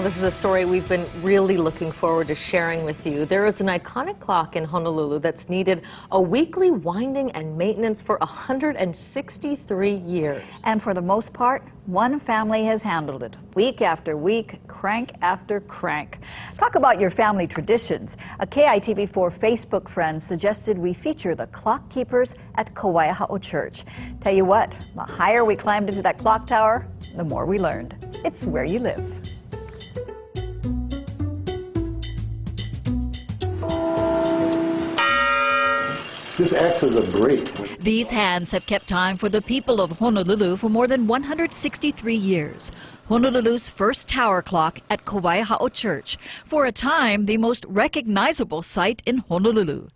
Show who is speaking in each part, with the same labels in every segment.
Speaker 1: Well, this is a story we've been really looking forward to sharing with you. There is an iconic clock in Honolulu that's needed a weekly winding and maintenance for 163 years.
Speaker 2: And for the most part, one family has handled it. Week after week, crank after crank. Talk about your family traditions. A KITV4 Facebook friend suggested we feature the clock keepers at Kawaiaha'o Church. Tell you what, the higher we climbed into that clock tower, the more we learned. It's where you live.
Speaker 3: This acts as a brake.
Speaker 4: These hands have kept time for the people of Honolulu for more than 163 years. Honolulu's first tower clock at Kawaiaha'o Church, for a time the most recognizable sight in Honolulu,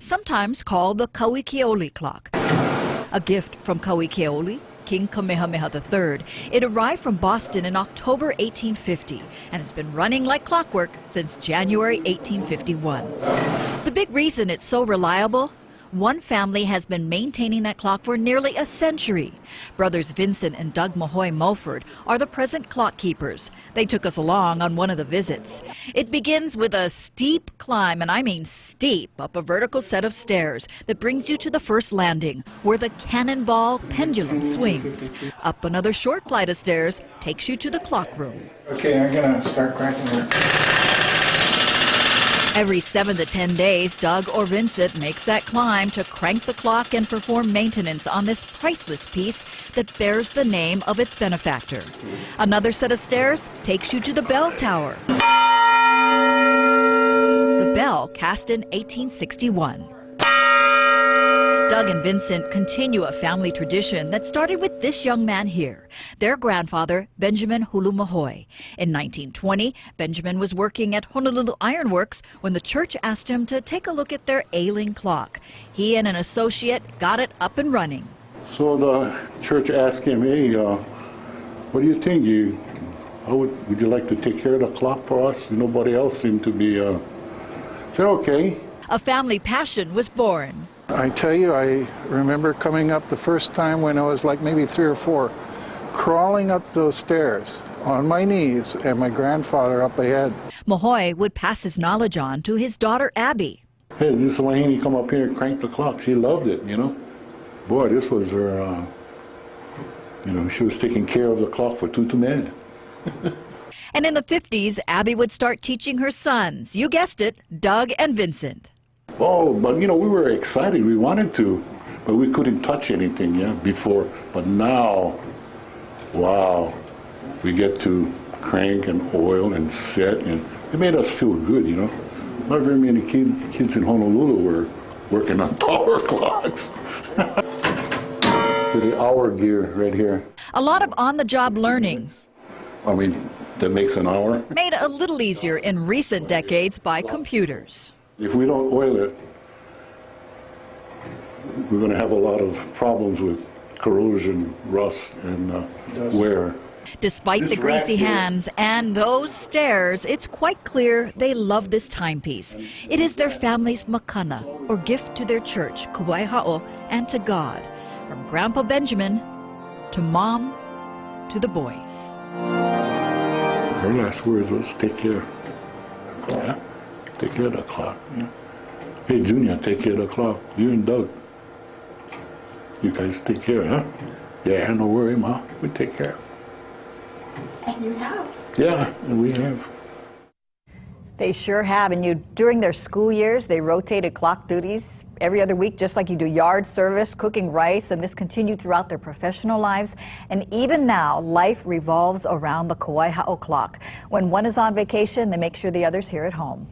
Speaker 4: sometimes called the Kawaiaha'o clock. A gift from Kawaiaha'o, King Kamehameha III. It arrived from Boston in October 1850 and has been running like clockwork since January 1851. The big reason it's so reliable? One family has been maintaining that clock for nearly a century. Brothers Vincent and Doug Mahoy Mulford are the present clock keepers. They took us along on one of the visits. It begins with a steep climb, and I mean steep, up a vertical set of stairs that brings you to the first landing, where the cannonball pendulum swings. Up another short flight of stairs takes you to the clock room.
Speaker 3: Okay, I'm gonna start cracking it.
Speaker 4: Every 7 to 10 days, Doug or Vincent makes that climb to crank the clock and perform maintenance on this priceless piece that bears the name of its benefactor. Another set of stairs takes you to the bell tower. The bell cast in 1861. Doug and Vincent continue a family tradition that started with this young man here, their grandfather, Benjamin Hulu Mahoy. In 1920, Benjamin was working at Honolulu Iron Works when the church asked him to take a look at their ailing clock. He and an associate got it up and running.
Speaker 3: So the church asked him, hey, what do you think? Would you like to take care of the clock for us? Nobody else seemed to be, said okay.
Speaker 4: A family passion was born.
Speaker 5: I tell you, I remember coming up the first time when I was like maybe 3 or 4, crawling up those stairs on my knees and my grandfather up ahead.
Speaker 4: Mahoy would pass his knowledge on to his daughter Abby.
Speaker 3: Hey, this is when he come up here and crank the clock. She loved it, you know. Boy, this was her, you know, she was taking care of the clock for two men.
Speaker 4: And in the 50s, Abby would start teaching her sons, you guessed it, Doug and Vincent.
Speaker 3: Oh, but you know, we were excited. We wanted to, but we couldn't touch anything, before. But now, wow, we get to crank and oil and set, and it made us feel good, you know. Not very many kids in Honolulu were working on tower clocks. With the hour gear right here.
Speaker 4: A lot of on-the-job learning.
Speaker 3: I mean, that makes an hour.
Speaker 4: Made a little easier in recent decades by computers.
Speaker 3: If we don't oil it, we're going to have a lot of problems with corrosion, rust, and wear.
Speaker 4: Despite the greasy hands and those stairs, it's quite clear they love this timepiece. It is their family's makana, or gift to their church, Kawaiaha'o, and to God. From Grandpa Benjamin to Mom to the boys.
Speaker 3: Her last words was, take care. Yeah? Take care of the clock. Yeah. Hey, Junior, take care of the clock. You and Doug. You guys take care, huh? Yeah, no worry, Ma. We take care.
Speaker 2: And you have.
Speaker 3: Yeah, and we have.
Speaker 2: They sure have. And during their school years, they rotated clock duties every other week, just like you do yard service, cooking rice, and this continued throughout their professional lives. And even now, life revolves around the Kawaiaha'o clock. When one is on vacation, they make sure the other's here at home.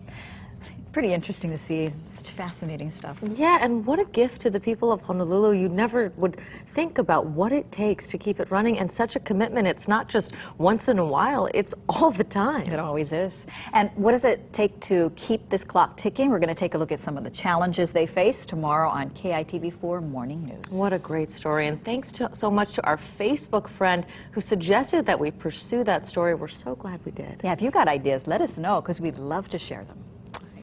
Speaker 2: Pretty interesting to see. Such fascinating stuff.
Speaker 1: Yeah, and what a gift to the people of Honolulu. You never would think about what it takes to keep it running, and such a commitment. It's not just once in a while, it's all the time.
Speaker 2: It always is. And what does it take to keep this clock ticking? We're going to take a look at some of the challenges they face tomorrow on KITV4 Morning News.
Speaker 1: What a great story, and thanks so much to our Facebook friend who suggested that we pursue that story. We're so glad we did.
Speaker 2: Yeah, if you've got ideas, let us know, because we'd love to share them.